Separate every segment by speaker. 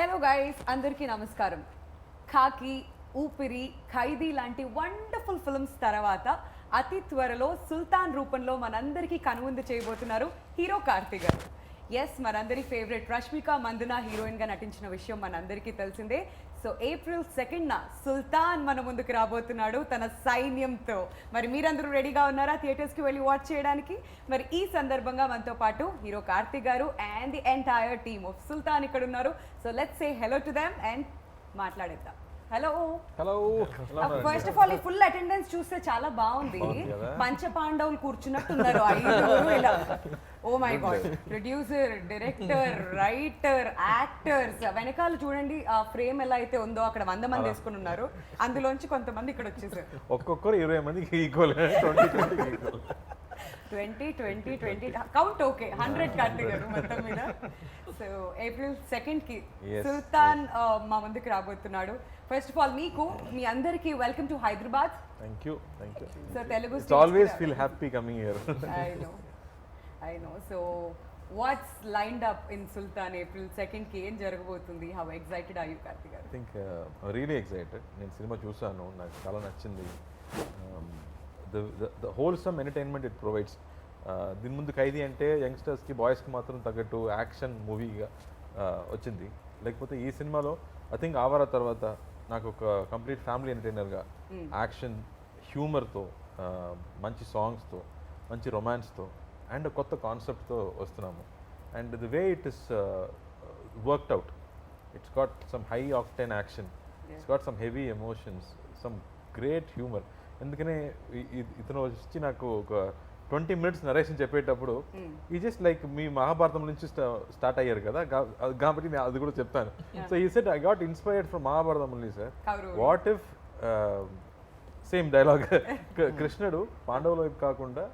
Speaker 1: Hello guys, అందరికీ నమస్కారం. ఖాకీ, ఊపిరి, ఖైదీ లాంటి వండర్ఫుల్ ఫిల్మ్స్ తర్వాత అతి త్వరలో సుల్తాన్ రూపంలో మనందరికీ కనువిందు చేయబోతున్నారు హీరో కార్తీ గారు. ఎస్, మనందరి ఫేవరెట్ రష్మిక మందన హీరోయిన్గా నటించిన విషయం మనందరికీ తెలిసిందే. సో April 2న సుల్తాన్ మన ముందుకు రాబోతున్నాడు తన సైన్యంతో. మరి మీరందరూ రెడీగా ఉన్నారా థియేటర్స్కి వెళ్ళి వాచ్ చేయడానికి? మరి ఈ సందర్భంగా మనతో పాటు హీరో కార్తీ గారు and the entire team of Sultan ఇక్కడ ఉన్నారు. So let's say hello to them and మాట్లాడేద్దాం. Hello
Speaker 2: hello.
Speaker 1: First of all ఈ ఫుల్ అటెండెన్స్ చూస్తే చాలా బాగుంది. పంచ పాండవులు కూర్చున్నట్టున్నారు ఐదుగురు ఇలా. Oh my god, producer, director, writer, actors వెనకాల చూడండి ఆ ఫ్రేమ్ ఎలా అయితే ఉందో అక్కడ 100 మంది వేసుకుని ఉన్నారు. అందులోంచి కొంతమంది ఇక్కడ వచ్చేసారు.
Speaker 2: ఒక్కొక్కరు 20 మందికి ఈక్వల్
Speaker 1: 20 కౌంట్ ఓకే 100 కార్తీ గారు మొత్తం మీద. సో April 2కి సుల్తాన్ మా ముందుకు రాబోతున్నాడు. ఫస్ట్ ఆఫ్ ఆల్ మీ అందరికీ welcome to Hyderabad.
Speaker 2: Thank you.
Speaker 1: So Telugu
Speaker 2: it's always feel happy coming here.
Speaker 1: I know. So what's lined up in Sultan April 2కి ఏం జరగబోతుంది? How excited are you, Karthi గారు?
Speaker 2: I think really excited. నేను cinema చూసాను, నాకు చాలా నచ్చింది. The wholesome entertainment it provides. దీని ముందు ఖైదీ అంటే యంగ్స్టర్స్కి, బాయ్స్కి మాత్రం తగ్గట్టు యాక్షన్ మూవీగా వచ్చింది. లేకపోతే ఈ సినిమాలో ఐ థింక్ ఆవారా తర్వాత నాకు ఒక కంప్లీట్ ఫ్యామిలీ ఎంటర్టైనర్గా యాక్షన్, హ్యూమర్తో, మంచి సాంగ్స్తో, మంచి రొమాన్స్తో అండ్ కొత్త కాన్సెప్ట్తో వస్తున్నాము. And the way it is worked out, it's got some high octane action, it's got some heavy emotions, some great humour. ఎందుకనే ఇతను వచ్చి నాకు ఒక 20 minutes నరేషన్ చెప్పేటప్పుడు ఈ జస్ట్ లైక్ మీ మహాభారతం నుంచి స్టార్ట్ అయ్యారు కదా, కాబట్టి నేను అది కూడా చెప్తాను. సో ఈ set I got inspired from Mahabharatam only sir. What if same dialogue కృష్ణుడు పాండవుల వైపు కాకుండా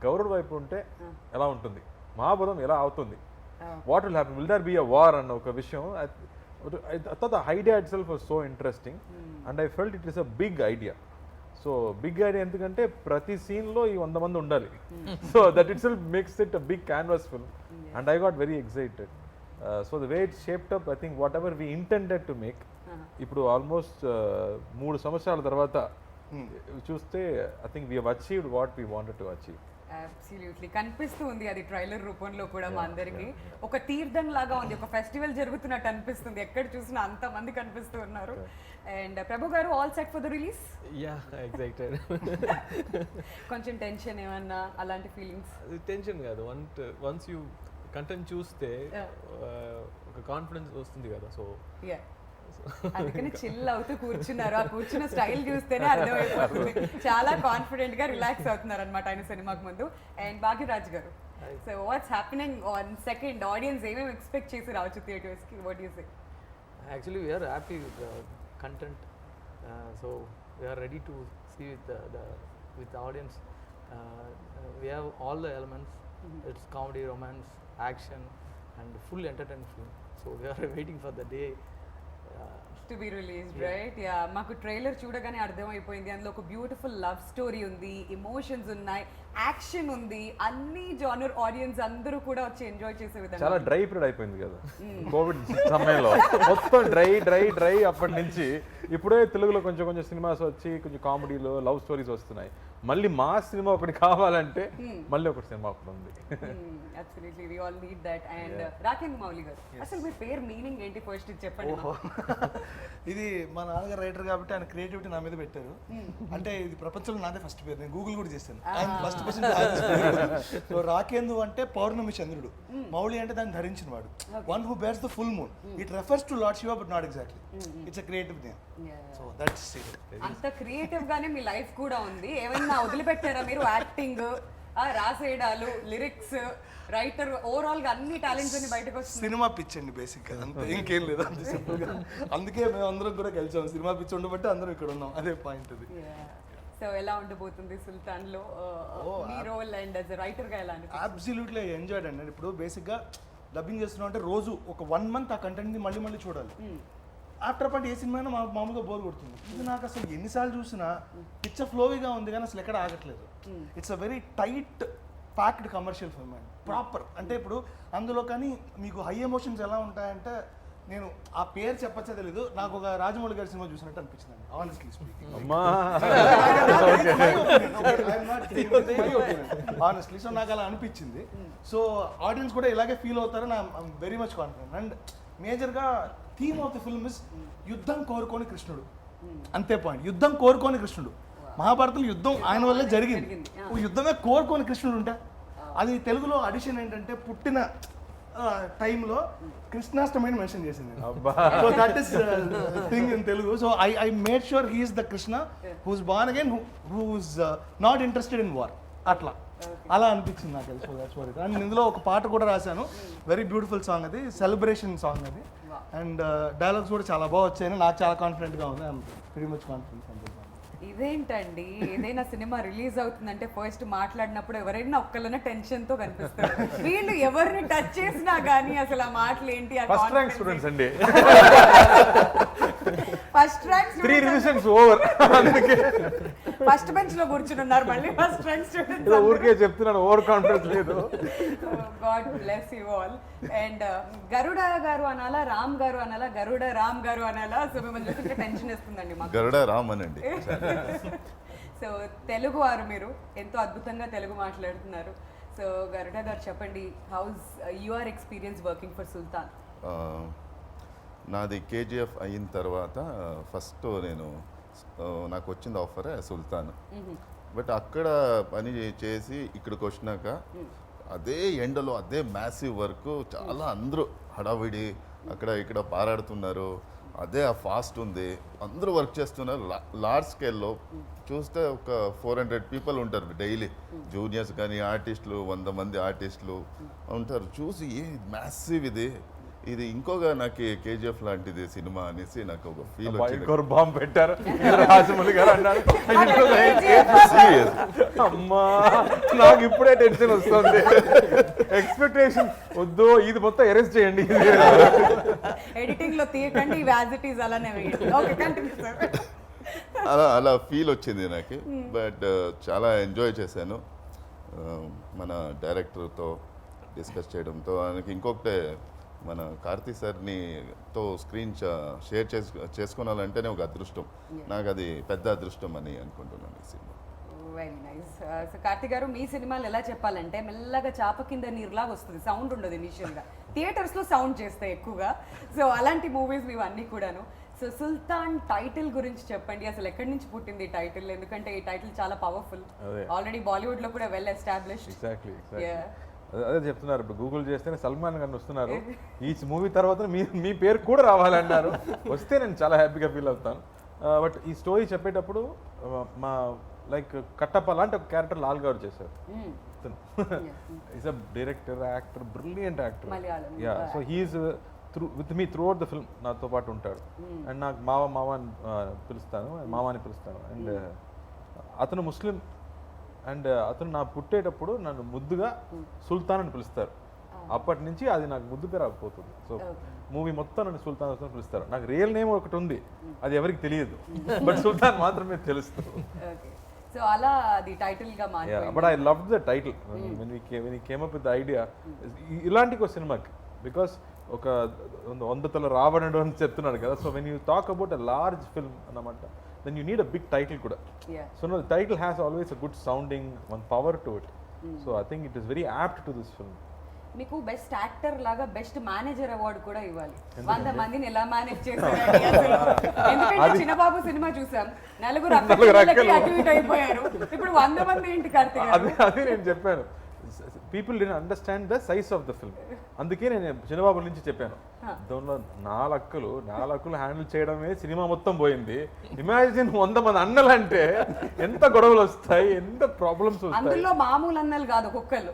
Speaker 2: గౌరవుల వైపు ఉంటే ఎలా ఉంటుంది, మహాభారతం ఎలా అవుతుంది, what will happen, will there be a war అన్న ఒక విషయం. I thought the idea itself was so interesting and I felt it is a big idea. So big idea ఎందుకంటే ప్రతి సీన్లో ఈ 100 మంది ఉండాలి. So that itself makes it a big canvas film and I got very excited. So the way it shaped up, I think whatever we intended to make, ఇప్పుడు almost 3 సంవత్సరాల తర్వాత చూస్తే I think we have achieved what we wanted to achieve.
Speaker 1: Absolutely కనిపిస్తూ ఉంది అది trailer రూపంలో కూడా మా అందరికి. ఒక తీర్థం లాగా ఉంది, ఒక ఫెస్టివల్ జరుగుతున్నట్టు అనిపిస్తుంది. ఎక్కడ చూసినా అంత మంది కనిపిస్తూ ఉన్నారు. అండ్ ప్రభు గారు, all set for the release?
Speaker 3: Yeah, excited.
Speaker 1: కొంచెం టెన్షన్ ఏమన్నా అలాంటి ఫీలింగ్స్?
Speaker 3: టెన్షన్ కాదు, వన్స్ యూ కంటెంట్ చూస్తే ఒక కాన్ఫిడెన్స్ వస్తుంది కదా. సో
Speaker 1: అందుకని చిల్ అవుతూ కూర్చున్నారు. ఆ కూర్చున్న స్టైల్ చూస్తేనే అర్థమైపోతుంది చాలా కాన్ఫిడెంట్ గా రిలాక్స్ అవుతున్నారు అనమాట ఆయన సినిమాకి ముందు. And Bhagyaraj garu, so what's happening on second? Audience ఏమేమి ఎక్స్పెక్ట్ చేసి రావచ్చు థియేటర్స్ కి? What you say?
Speaker 3: Actually we're happy with content, so we're ready to see with audience. We have all the elements, it's comedy, romance, action and full entertainment film. So we're waiting for the day
Speaker 1: to be released, right? Yeah, మాకు trailer చూడగానే అర్థమైపోయింది. అందులో ఒక beautiful love story ఉంది, emotions ఉన్నాయి, action ఉంది, అన్ని genre audience అందరూ కూడా వచ్చి ఎంజాయ్ చేసే విధంగా.
Speaker 2: చాలా డ్రై పీరియడ్ అయిపోయింది కదా కోవిడ్ సమయంలో, మొత్తం డ్రై. అప్పటి నుంచి ఇప్పుడే తెలుగులో కొంచెం సినిమాస్ వచ్చి కొంచెం కామెడీలో లవ్ స్టోరీస్ వస్తున్నాయి. మళ్ళీ మా సినిమా ఒకటి కావాలంటే మళ్ళీ ఒకటి సినిమా ఒకటి ఉంది.
Speaker 1: Absolutely, we all need that. And Rakendra Mouli garu, అసలు మీ పేరు మీనింగ్ ఏంటి ఫస్ట్ చెప్పండి.
Speaker 4: ఇది మా నాన్నగారు రైటర్ కాబట్టి ఆయన క్రియేటివిటీ నా మీద పెట్టారు. అంటే ఇది ప్రపంచంలో నాదే ఫస్ట్ పేరు, నేను గూగుల్ కూడా చేశాను. First person. సో రాకేందు అంటే పౌర్ణమి చంద్రుడు, మౌలి అంటే దాన్ని ధరించిన వాడు, one who bears the full moon. It refers to lord Shiva but not exactly. It's a creative name. So that's it.
Speaker 1: అంత క్రియేటివ్ గానే మీ లైఫ్ కూడా ఉంది. ఏమైనా వదిలిపెట్టారా మీరు? యాక్టింగ్, రాసేయడాలు, లిరిక్స్, రైటర్, ఓవరాల్ గా అన్ని టాలెంట్స్ అన్ని బయటకు వస్తుంది.
Speaker 4: సినిమా పిచ్ అండి బేసిక్ గా, అంతే, ఇంకేం లేదు, అంతే సింపుల్ గా. అందుకే మేము అందరం కూడా కలిసాం, సినిమా పిచ్ ఉండబట్టి అందరం ఇక్కడ ఉన్నాం, అదే పాయింట్ అది.
Speaker 1: సో ఎలా ఉండబోతుంది సుల్తాన్ లో మీ role and as a writer గా ఎలా అనిపిస్తుంది?
Speaker 4: అబ్సల్యూట్లీ ఎంజాయ్డ్ అండి. ఇప్పుడు బేసిక్ గా డబ్బింగ్ చేస్తున్నాం అంటే రోజు ఒక 1 month ఆ కంటెంట్ ని మళ్ళీ చూడాలి. ఆఫ్టర్ పాయింట్ ఏ సినిమా అయినా మామూలుగా బోర్ కొడుతుంది. ఇది నాకు అసలు ఎన్నిసార్లు చూసినా పిచ్చ ఫ్లోగా ఉంది కానీ అసలు ఎక్కడ ఆగట్లేదు. It's a very tight packed commercial film అండి, ప్రాపర్. అంటే ఇప్పుడు అందులో కానీ మీకు హై ఎమోషన్స్ ఎలా ఉంటాయంటే నేను ఆ పేరు చెప్పచ్చా తెలీదు, నాకు ఒక రాజమౌళి గారి సినిమా చూసినట్టు అనిపించింది ఆనెస్ట్లీ స్పీకింగ్.
Speaker 2: అమ్మా
Speaker 4: ఆనెస్ట్లీ సో నాకు అలా అనిపించింది. సో ఆడియన్స్ కూడా ఇలాగే ఫీల్ అవుతారని I'm very much confident. And మేజర్గా theme of the film is యుద్ధం కోరుకోని కృష్ణుడు, అంతే పాయింట్. యుద్ధం కోరుకోని కృష్ణుడు. మహాభారతంలో యుద్ధం ఆయన వల్లే జరిగింది. యుద్ధమే కోరుకోని కృష్ణుడు ఉంటే అది తెలుగులో అడిషన్ ఏంటంటే పుట్టిన టైంలో కృష్ణాష్టమిని మెన్షన్ చేసింది. So that is thing in Telugu. So I made sure he's the Krishna who's born again, who's not interested in war. అట్లా అలా అనిపించింది నాకు. So that's what it. And ఇందులో ఒక పాట కూడా రాశాను, వెరీ బ్యూటిఫుల్ సాంగ్ అది, సెలబ్రేషన్ సాంగ్ అది. అండ్ డైలాగ్స్ కూడా చాలా బాగా వచ్చాయని నాకు చాలా కాన్ఫిడెంట్గా ఉంది. I'm very much confident.
Speaker 1: ఇదేంటండి, ఏదైనా సినిమా రిలీజ్ అవుతుందంటే ఫస్ట్ మాట్లాడినప్పుడు ఎవరైనా ఒక్కళ్ళనే టెన్షన్ తో కనిపిస్తారు. వీళ్ళు ఎవరిని టచ్ చేసినా గానీ అసలు ఆ మాటలు ఏంటి,
Speaker 2: ఫస్ట్ ర్యాంక్ స్టూడెంట్స్ అండి,
Speaker 1: first rank
Speaker 2: 3 revisions over,
Speaker 1: first bench లో కూర్చుని ఉన్నారు మళ్ళీ ఫస్ట్ ర్యాంక్ స్టూడెంట్స్.
Speaker 2: ఊరికే చెప్తున్నాను, ఓవర్ కాన్ఫిడెన్స్ లేదు.
Speaker 1: God bless you all. And Garuda garu అనాలా, రామ్ గారు అనాలా, గరుడ రామ్ గారు అనాలా? సో మిమ్మల్ని చూస్తుంటే టెన్షన్ వేస్తుందండి మాకు.
Speaker 5: గరుడ రామ్ అనండి.
Speaker 1: సో తెలుగు వారు, మీరు ఎంతో అద్భుతంగా తెలుగు మాట్లాడుతున్నారు. సో గరుడ గారు చెప్పండి, how's your experience working for Sultan?
Speaker 5: నాది కేజీఎఫ్ అయిన తర్వాత ఫస్ట్ నేను నాకు వచ్చింది ఆఫర్ సుల్తాన్. బట్ అక్కడ పని చేసి ఇక్కడికి వచ్చినాక అదే ఎండలో అదే మ్యాసివ్ వర్క్, చాలా అందరూ హడావిడి అక్కడ ఇక్కడ పారాడుతున్నారు, అదే ఆ ఫాస్ట్ ఉంది, అందరూ వర్క్ చేస్తున్నారు. లార్జ్ స్కేల్లో చూస్తే ఒక 400 పీపుల్ ఉంటారు డైలీ, జూనియర్స్ కానీ ఆర్టిస్టులు 100 మంది ఆర్టిస్టులు ఉంటారు. చూసి మ్యాసివ్ ఇది ఇంకోగా నాకు కేజీఎఫ్ లాంటిది సినిమా అనేసి నాకు ఒక ఫీల్ వచ్చింది.
Speaker 2: బాంబ్ పెట్టారు రాజమౌళి గారు అన్నారు. అమ్మా నాకు ఇప్పుడే టెన్షన్ వస్తుంది. ఎక్స్పెక్టేషన్ వద్దు, ఇది మొత్తం ఎరేస్ చేయండి,
Speaker 1: ఎడిటింగ్ లో తీయకండి, యాజ్ ఇట్ ఈస్ అలానే వేయండి. Okay, continue sir.
Speaker 5: అలా ఫీల్ వచ్చింది నాకు. బట్ చాలా ఎంజాయ్ చేశాను మన డైరెక్టర్తో డిస్కస్ చేయడంతో. ఆయనకి ఇంకొకటే, మన కార్తీ సార్తో స్క్రీన్ షేర్ చేసుకోవాలంటేనే ఒక అదృష్టం. నాకు అది పెద్ద అదృష్టం అని అనుకుంటున్నాను ఈ cinema.
Speaker 1: Very nice. So Karthi గారు, మీ సినిమాలు ఎలా చెప్పాలంటే మెల్లగా చాప కింద నీరులాగా వస్తుంది, సౌండ్ ఉండదు ఇనిషియల్గా, థియేటర్స్లో సౌండ్ చేస్తాయి ఎక్కువగా. సో అలాంటి మూవీస్ ఇవన్నీ కూడాను. సో సుల్తాన్ టైటిల్ గురించి చెప్పండి, అసలు ఎక్కడి నుంచి పుట్టింది ఈ టైటిల్? ఎందుకంటే ఈ టైటిల్ చాలా పవర్ఫుల్, ఆల్రెడీ బాలీవుడ్ లో కూడా వెల్ ఎస్టాబ్లిష్డ్.
Speaker 2: ఎగ్జాక్ట్లీ అదే చెప్తున్నారు. ఇప్పుడు గూగుల్ చేస్తేనే సల్మాన్ ఖాన్ వస్తున్నారు, ఈ మూవీ తర్వాత మీ పేరు కూడా రావాలన్నారు. వస్తే నేను చాలా హ్యాపీగా ఫీల్ అవుతాను. బట్ ఈ స్టోరీ చెప్పేటప్పుడు మా లైక్ కట్టప్ప లాంటి ఒక క్యారెక్టర్ లాల్ గారు చేశారు. Is a director, actor, brilliant actor. Yeah, so he's with me throughout the film నాతో పాటు ఉంటాడు. అండ్ నాకు మావ అని పిలుస్తాను, మావాని పిలుస్తాను. అండ్ అతను ముస్లిం. అండ్ అతను నా పుట్టేటప్పుడు నన్ను ముద్దుగా సుల్తాన్ అని పిలుస్తారు. అప్పటి నుంచి అది నాకు ముద్దు పేరు అయిపోతుంది. సో మూవీ మొత్తం నన్ను సుల్తాన్ అని పిలుస్తారు. నాకు రియల్ నేమ్ ఒకటి ఉంది, అది ఎవరికి తెలియదు, బట్ సుల్తాన్ మాత్రమే తెలుస్తుంది.
Speaker 1: సో అలా అది టైటిల్ గా మారింది.
Speaker 2: But I love the title when we came up with the idea. ఇలాంటి ఒక సినిమాకి, బికాస్ ఒక 100 తల రావణుడు అని చెప్తున్నాడు కదా. So when you talk about a large film అన్నమాట, then you need a big title kuda. So no, the title has always a good sounding, one power to it. So I think it is very apt to this film.
Speaker 1: మీకు best actor లాగా best manager award కూడా ఇవ్వాలి. 100 మందిని ఎలా manage చేశారండి అసలు? ఎందుకంటే చిన్నబాబు cinema చూసాం, నలుగురు అక్కడికి అటు ఇటు అయిపోయారు, ఇప్పుడు 100 మంది ఏంటి కార్తీక్?
Speaker 2: అదే నేను చెప్పాను, people didn't understand the size of the film. అందుకే నేను చిన్నబాబు నుంచి చెప్పాను, దానిలో 4 అక్కలు హ్యాండిల్ చేయడమే సినిమా మొత్తం పోయింది. ఇమాజిన్ 100 మంది అన్నలు అంటే ఎంత గొడవలు వస్తాయి, ఎంత ప్రాబ్లమ్స్ వస్తాయి.
Speaker 1: అందులో మామూలు అన్నలు కాదు, కుక్కలు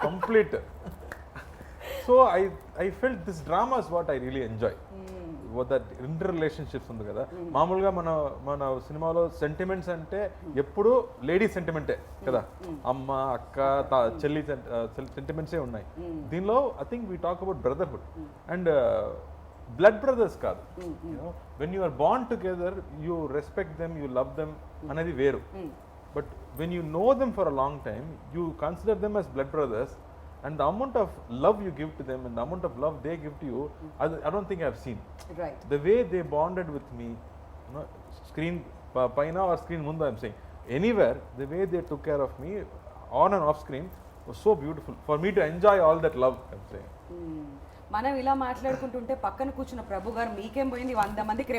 Speaker 2: complete. So I felt this drama is what I really enjoy. That inter relationships ఉంది కదా. మామూలుగా మన సినిమాలో సెంటిమెంట్స్ అంటే ఎప్పుడు లేడీ సెంటిమెంటే కదా, అమ్మ అక్క చెల్లి సెంటిమెంట్సే ఉన్నాయి. దీనిలో I think we talk about brotherhood and blood brothers కాదు. When you are bond together, you respect them, you love them అనేది వేరు. But when you know them for a long time, you consider them as blood brothers. and the amount of love you give to them and the amount of love they give to you, I don't think I've seen.
Speaker 1: Right.
Speaker 2: The way they bonded with me, you know, screen paina or screen mundu, I'm saying anywhere, the way they took care of me on and off screen was so beautiful for me to enjoy all that love, I'm saying.
Speaker 1: మనం ఇలా మాట్లాడుకుంటుంటే పక్కన కూర్చున్న ప్రభు గారు మీకేం పోయింది 100 మందికి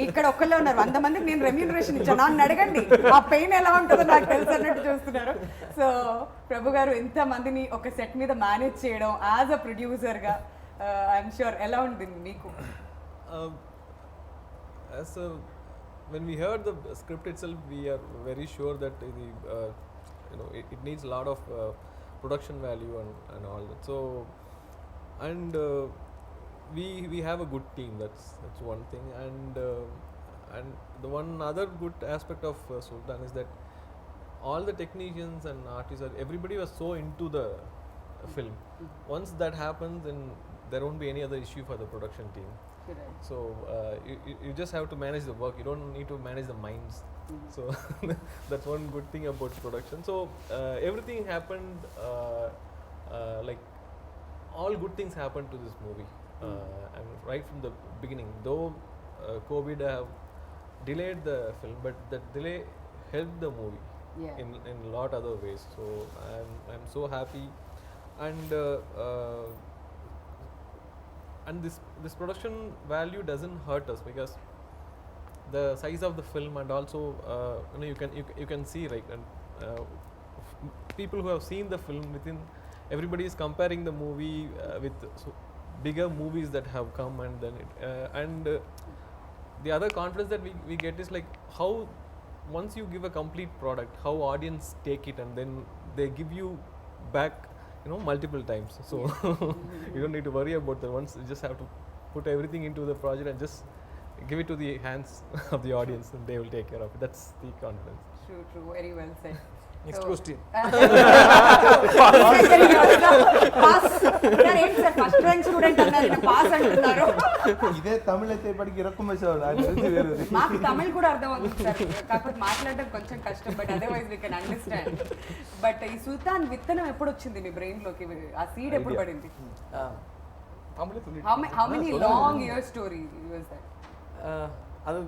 Speaker 1: ఇక్కడ ఒక్కళ్ళే ఉన్నారు 100 మందికి నేను రెమ్యూనరేషన్ ఇచ్చాను నన్ను అడగండి ఆ పెయిన్ ఎలా ఉంటుందో నాకు తెలుసు అన్నట్టు చూస్తున్నారు. సో ప్రభు గారు ఎంత మందిని ఒక సెట్ మీద మేనేజ్ చేయడం యాజ్ అ ప్రొడ్యూసర్గా ఐఎమ్ షూర్ ఎలా ఉంటుంది మీకు?
Speaker 6: When we heard the script itself, we are very sure that it needs a lot of production value and all that. So, and we have a good team. That's one thing. And the one other good aspect of Sultan is that all the technicians and artists, everybody was so into the film. Once that happens, then there won't be any other issue for the production team. So you just have to manage the work. You don't need to manage the minds. So that's one good thing about production. So everything happened like all good things happened to this movie. And right from the beginning, though COVID have delayed the film, but that delay helped the movie in a lot other ways. So I'm so happy, and this production value doesn't hurt us because the size of the film, and also you can see, right, and people who have seen the film, everybody is comparing the movie with bigger movies that have come, and then the other confidence that we get is like how once you give a complete product, how audience take it, and then they give you back multiple times. So you don't need to worry about that. Once you just have to put everything into the project and just give it to the hands of the audience, and they will take care of it. That's the confidence.
Speaker 1: True, very well said.
Speaker 3: Next question.
Speaker 1: First rank student అన్నారు, pass అంటున్నారు.
Speaker 4: ఇదే తమిళ అయితే ఇప్పటికి ఇరక్కుమేసేవాడు.
Speaker 1: మాకు తమిళ్ కూడా అర్థం అవుతుంది sir, కాకపోతే మాట్లాడడం కొంచెం కష్టం, but otherwise we can understand. But ఈ సుల్తాన్ విత్తనం ఎప్పుడు వచ్చింది మీ బ్రెయిన్ లోకి, ఆ సీడ్ ఎప్పుడు పడింది? How many long year story was that?
Speaker 3: அது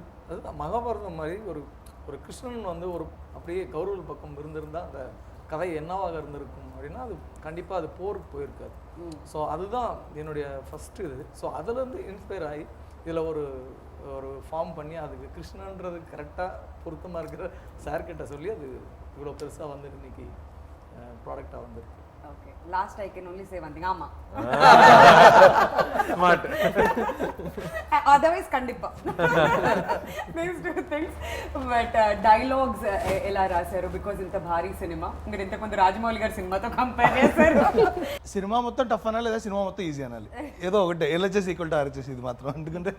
Speaker 3: மகாபாரதம் மாதிரி ஒரு கிருஷ்ணன் வந்து ஒரு அப்படியே கௌரவ பக்கம் இருந்திருந்தால் அந்த கதை என்னவாக இருந்திருக்கும் அப்படின்னா அது கண்டிப்பாக அது போருக்கு போயிருக்காது. ஸோ அதுதான் என்னுடைய ஃபஸ்ட்டு இது. ஸோ அதுலேருந்து இன்ஸ்பயர் ஆகி இதில் ஒரு ஃபார்ம் பண்ணி அதுக்கு கிருஷ்ணன்றது கரெக்டாக பொருத்தமாக இருக்கிற சார்கிட்ட சொல்லி அது இவ்வளோ பெருசாக வந்து இன்னைக்கு ப்ராடக்டாக வந்துருக்கு.
Speaker 1: Okay, last I can only say one thing. Amma.
Speaker 2: Smart.
Speaker 1: Otherwise kandipa. These two things. But dialogues ela rasaru because inta bhari cinema. Meer inta kondu Rajamouli garu cinema tho compare chesaru.
Speaker 4: Cinema మొత్తం tough అనాలి లేదా cinema మొత్తం easy అనాలి, ఏదో ఒకటి LHS equal to RHS ఇది మాత్రం. ఎందుకంటే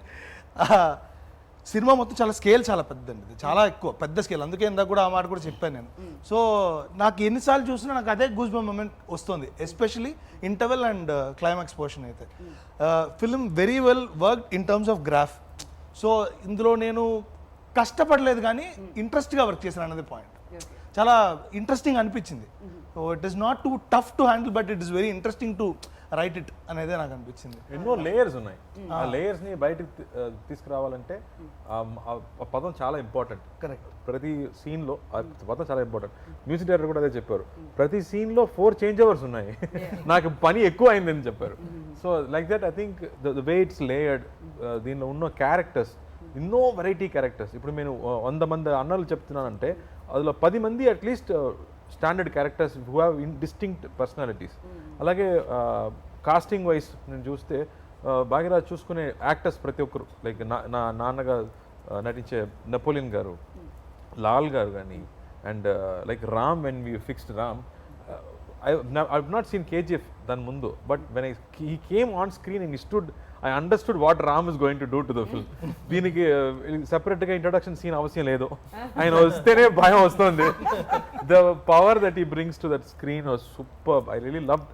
Speaker 4: సినిమా మొత్తం చాలా స్కేల్ చాలా పెద్దండి, ఇది చాలా ఎక్కువ పెద్ద స్కేల్. అందుకే ఇందాక కూడా ఆ మాట కూడా చెప్పాను నేను. సో నాకు ఎన్నిసార్లు చూసినా నాకు అదే గూస్ బంప్ మూమెంట్ వస్తుంది, especially interval and climax portion అయితే. Film very well work in terms of graph. So ఇందులో నేను కష్టపడలేదు కానీ ఇంట్రెస్ట్గా వర్క్ చేశాను అనేది పాయింట్. చాలా ఇంట్రెస్టింగ్ అనిపించింది. So it is not two tough to handle, but it is very interesting to right it అనేదే నాకు అనిపించింది.
Speaker 2: ఎన్నో లేయర్స్ ఉన్నాయి, ఆ లేయర్స్ ని బయటకు తీసుకురావాలంటే ఆ పదం చాలా ఇంపార్టెంట్.
Speaker 4: కరెక్ట్.
Speaker 2: ప్రతి సీన్ లో ఆ పదం చాలా ఇంపార్టెంట్. మ్యూజిక్ డైరెక్టర్ కూడా అదే చెప్పారు, ప్రతి సీన్ లో 4 చేంజ్ ఓవర్స్ ఉన్నాయి, నాకు పని ఎక్కువ అయిందని చెప్పారు. So like that I think the way it's layered, దీనిలో ఉన్న క్యారెక్టర్స్ ఎన్నో వెరైటీ క్యారెక్టర్స్. ఇప్పుడు నేను 100 మంది అన్నలు చెప్తున్నానంటే అందులో 10 మంది at least standard characters who have distinct personalities. అలాగే కాస్టింగ్ వైజ్ నేను చూస్తే భాగ్యరాజ్ చూసుకునే యాక్టర్స్ ప్రతి ఒక్కరు, లైక్ నా నాన్నగా నటించే నెపోలియన్ గారు, లాల్ గారు కానీ, and like Ram when we fixed Ram. I've not seen KGF దాని ముందు, but when he came on screen and he stood, I understood what Ram is going to do to the film. దీనికి సెపరేట్గా introduction scene అవసరం లేదు, ఆయన వస్తేనే భయం వస్తుంది. The power that he brings to that screen was superb. I really loved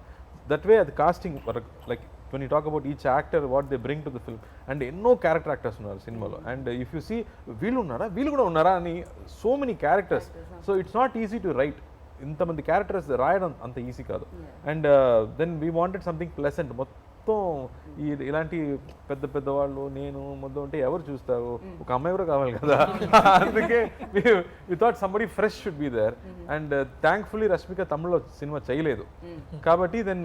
Speaker 2: that way. The casting, like when you talk about each actor, what they bring to the film, and ఎన్నో character actors ఉన్నారు సినిమాలో. And if you see వీళ్ళు కూడా ఉన్నారా అని, so many characters. So it's not easy to write. ఇంతమంది characters రాయడం అంత ఈజీ కాదు. And then we wanted something pleasant. మొత్తం ఇలాంటి పెద్ద పెద్దవాళ్ళు నేను మొత్తం ఉంటే ఎవరు చూస్తారు, ఒక అమ్మాయి కూడా కావాలి కదా. అందుకే we thought somebody fresh should be there. And thankfully Rashmika తమిళ్లో సినిమా చేయలేదు కాబట్టి then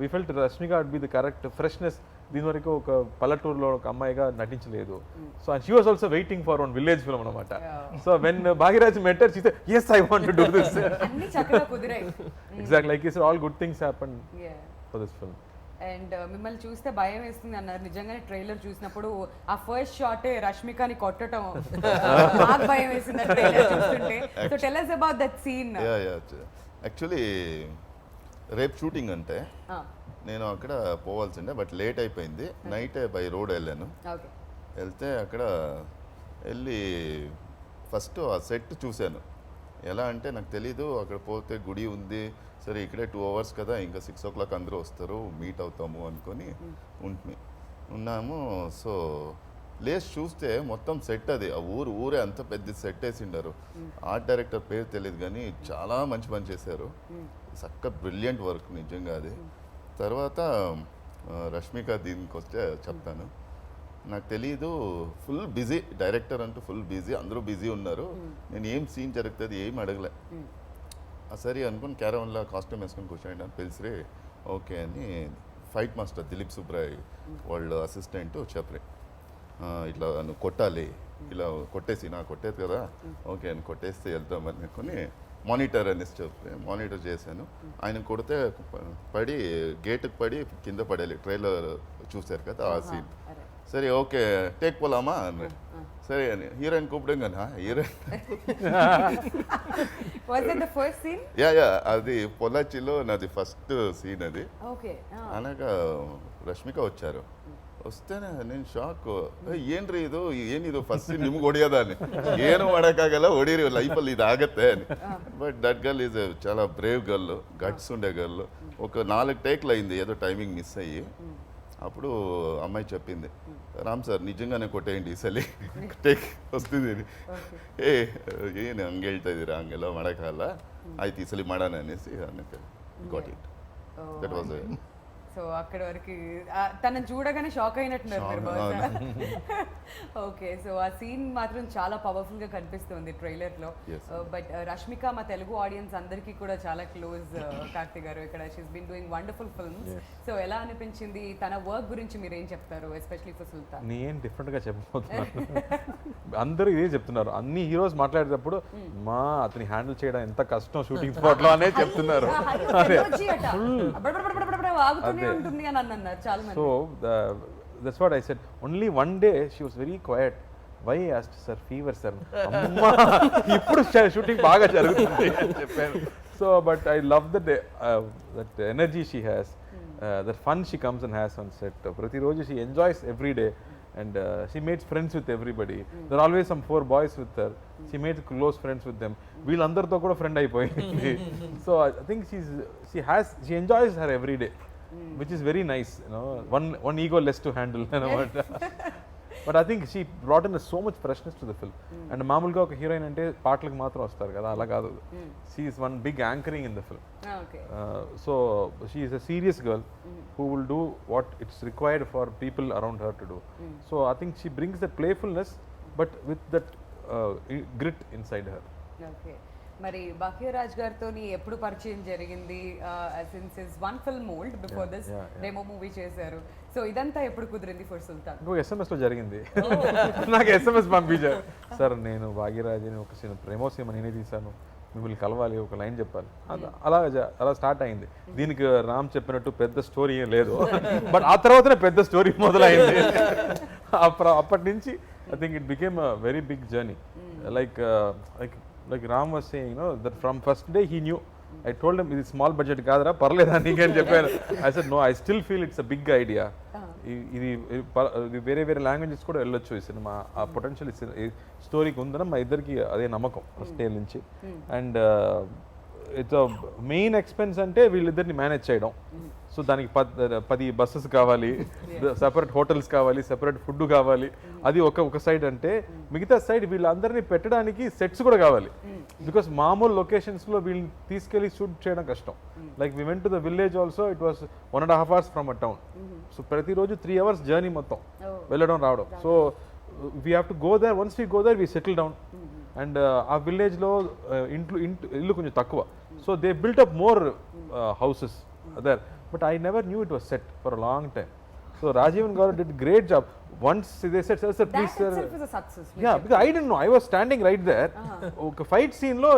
Speaker 2: we felt Rashmika would be the correct freshness. దీని వరకు ఒక పల్లెటూరులో ఒక అమ్మాయిగా నటించలేదు. So and she was also waiting for one village film అనమాట. So when Bhagyaraj met her, she said, yes, I want to do this.
Speaker 1: అన్ని చక్కగా కుదిరాయి.
Speaker 2: Exactly, like you said, all good things happened for this film.
Speaker 1: And మిమ్మల్ని చూస్తే భయం వేస్తుంది అన్నారు. నిజంగానే trailer చూసినప్పుడు ఆ ఫస్ట్ షాటే రష్మికని కొట్టడం నాకు భయం వేసింది ట్రైలర్ చూస్తుంటే. So tell us about that scene.
Speaker 5: Actually రేపు షూటింగ్ అంటే నేను అక్కడ పోవాల్సిందే, బట్ లేట్ అయిపోయింది. నైట్ బై రోడ్ వెళ్ళాను. వెళ్తే అక్కడ వెళ్ళి ఫస్ట్ ఆ సెట్ చూశాను. ఎలా అంటే నాకు తెలీదు, అక్కడ పోతే గుడి ఉంది, సరే ఇక్కడే 2 hours కదా, ఇంకా 6 o'clock అందరూ వస్తారు, మీట్ అవుతాము అనుకొని ఉన్నాము. సో లేచి చూస్తే మొత్తం సెట్ అది, ఆ ఊరే అంత పెద్ద సెట్ వేసిండారు. ఆర్ట్ డైరెక్టర్ పేరు తెలియదు కానీ చాలా మంచి పని చేశారు. చక్క బ్రిలియంట్ వర్క్ నిజంగా అది. తర్వాత రష్మిక దీనికి వస్తే చెప్తాను. నాకు తెలీదు, ఫుల్ బిజీ డైరెక్టర్ అంటూ ఫుల్ బిజీ, అందరూ బిజీ ఉన్నారు. నేను ఏం సీన్ జరుగుతుంది ఏం అడగలే. సరే అనుకుని క్యారవన్లో కాస్ట్యూమ్ వేసుకొని కూర్చోండి అని పిలిచిరే. ఓకే అని ఫైట్ మాస్టర్ దిలీప్ సుబ్రాయ్ వాళ్ళ అసిస్టెంట్ చెప్పరే, ఇట్లా నువ్వు కొట్టాలి, ఇలా కొట్టేసి నాకు కొట్టేది కదా, ఓకే అని కొట్టేస్తే వెళ్తామని అనుకుని మానిటర్ అనేసి చెప్పి మానిటర్ చేశాను. ఆయన కొడితే పడి గేటుకు పడి కింద పడేది. ట్రైలర్ చూశారు కదా ఆ సీన్. సరే ఓకే టేక్ పోలామా అన్నాడు. సరే అని హీరోయిన్ కూపడం కదా, హీరోయిన్ యా అది పొలాచిలో నాది ఫస్ట్ సీన్ అది. అనగా రష్మిక వచ్చారు. ವಸ್ತೇನೆ ನೀನು ಶಾಕು ಏನ್ರಿ ಏನಿದು ಫಸ್ಟ್ ನಿಮ್ಗೆ ಹೊಡಿಯೋದಾನೆ ಏನು ಮಾಡೋಕ್ಕಾಗಲ್ಲ ಹೊಡೀರಿ ಲೈಫಲ್ಲಿ ಇದಾಗತ್ತೆ బట్ దట్ గర్ల్ ఈజ్ చాలా బ్రేవ్ గర్ల్ గట్స్ ఉండే గర్ల్ ఒక 4 టేక్లు అయింది ఏదో టైమింగ్ మిస్ అయ్యి అప్పుడు అమ్మాయి చెప్పింది రామ్ సార్ నిజంగానే కొట్టేయండి ఈసలి ಟೇಕ್ ವಸ್ತಿದೆ ಏನು ಹಂಗೆ ಹೇಳ್ತಾ ಇದ್ದೀರಾ ಹಂಗೆಲ್ಲ ಮಾಡೋಕ್ಕಾಗಲ್ಲ ಆಯ್ತು ಈ ಸಲ ಮಾಡೋಣ ಅನ್ನಿಸಿ ಅನ್ನಕ್ಕೆ got it that was
Speaker 1: so అక్కడ వరకు తనని చూడగానే షాక్ అయినట్టున్నారు మీరు బహుశా ఓకే సో ఆ సీన్ మాత్రం చాలా పవర్ఫుల్ గా కనిపిస్తుంది ట్రైలర్ లో బట్ రష్మిక మా తెలుగు ఆడియన్స్ అందరికీ కూడా చాలా క్లోజ్ కార్తిక్ గారు ఇక్కడ she's been doing wonderful films so ఎలా అనిపించింది తన వర్క్ గురించి మీరు ఏం చెప్తారు ఎస్పెషల్లీ ఫర్ సుల్తాన్
Speaker 2: నేను డిఫరెంట్ గా చెప్పబోతున్నాను అందరూ ఇదే చెప్తున్నారు అన్ని హీరోస్ మాట్లాడేటప్పుడు మా అతని హ్యాండిల్ చేయడం ఎంత కష్టం షూటింగ్ స్పాట్ లో అనే చెప్తున్నారు
Speaker 1: So
Speaker 2: that's what I said. Only one day she was very quiet. Why I asked sir fever sir. Amma ippudu shooting baga jarugutundi ani cheppanu. So but I love that energy she has. That fun she comes and has on set. Prati roju she enjoys every day and she makes friends with everybody. There are always some 4 boys with her. She made close friends with them. వీళ్ళందరితో కూడా friend అయిపోయింది. So I think she enjoys her every day. Which is very nice, you know. One ego less to handle, you know. But I think she brought in so much freshness to the film. And మామూలుగా ఒక heroine అంటే పాటలకు మాత్రం వస్తారు కదా అలా కాదు. She is one big anchoring in the film.
Speaker 1: Okay.
Speaker 2: So she is a serious girl who will do what it's required for people around her to do. So I think she brings that playfulness, but with that grit inside her.
Speaker 1: Okay. మరి భాగ్యరాజ్ గారితో ఎప్పుడు పరిచయం జరిగింది since is one film old before this demo movie చేశారు so ఇదంతా ఎప్పుడు కుదిరింది for సుల్తాన్
Speaker 2: ఇంకొక SMS లో జరిగింది నాకు SMS పంపించారు సార్ నేను భాగ్యరాజ్ని ఒక ప్రేమో సినిమా నేనే తీశాను మిమ్మల్ని కలవాలి ఒక లైన్ చెప్పాలి అలా స్టార్ట్ అయింది దీనికి రామ్ చెప్పినట్టు పెద్ద స్టోరీ ఏం లేదు బట్ ఆ తర్వాతనే పెద్ద స్టోరీ మొదలైంది అప్పటి నుంచి I think it became a very big journey like Ram was saying, you know, that from first day he knew. I told him, it's small budget kadra, parleda nikani cheppanu. I said, no, I still feel it's a big idea. ఇది వేరే వేరే languages కూడా వెళ్ళొచ్చు ఈ cinema ఆ potential స్టోరీకి ఉందని మా ఇద్దరికి అదే నమ్మకం ఫస్ట్ డే నుంచి అండ్ ఇట్స్ మెయిన్ ఎక్స్పెన్స్ అంటే వీళ్ళిద్దరిని మేనేజ్ చేయడం. సో దానికి 10 బస్సెస్ కావాలి, సెపరేట్ హోటల్స్ కావాలి, సెపరేట్ ఫుడ్ కావాలి. అది ఒక సైడ్ అంటే, మిగతా సైడ్ వీళ్ళందరినీ పెట్టడానికి సెట్స్ కూడా కావాలి. బికాస్ మామూలు లొకేషన్స్లో వీళ్ళని తీసుకెళ్ళి షూట్ చేయడం కష్టం. Like we went to the village also, it was 1.5 hours from a town. So ప్రతిరోజు 3 hours జర్నీ మొత్తం వెళ్ళడం రావడం. So we have to go there. Once we go there we settle down. And ఆ విలేజ్లో ఇల్లు కొంచెం తక్కువ. So they built up more houses there, but I never knew it was set for a long time. So Rajivan Garu did great job. Once they said, sir,
Speaker 1: That
Speaker 2: please, sir.
Speaker 1: itself is a success.
Speaker 2: Yeah, because I didn't know. I was standing right there. Okay, fight scene lo,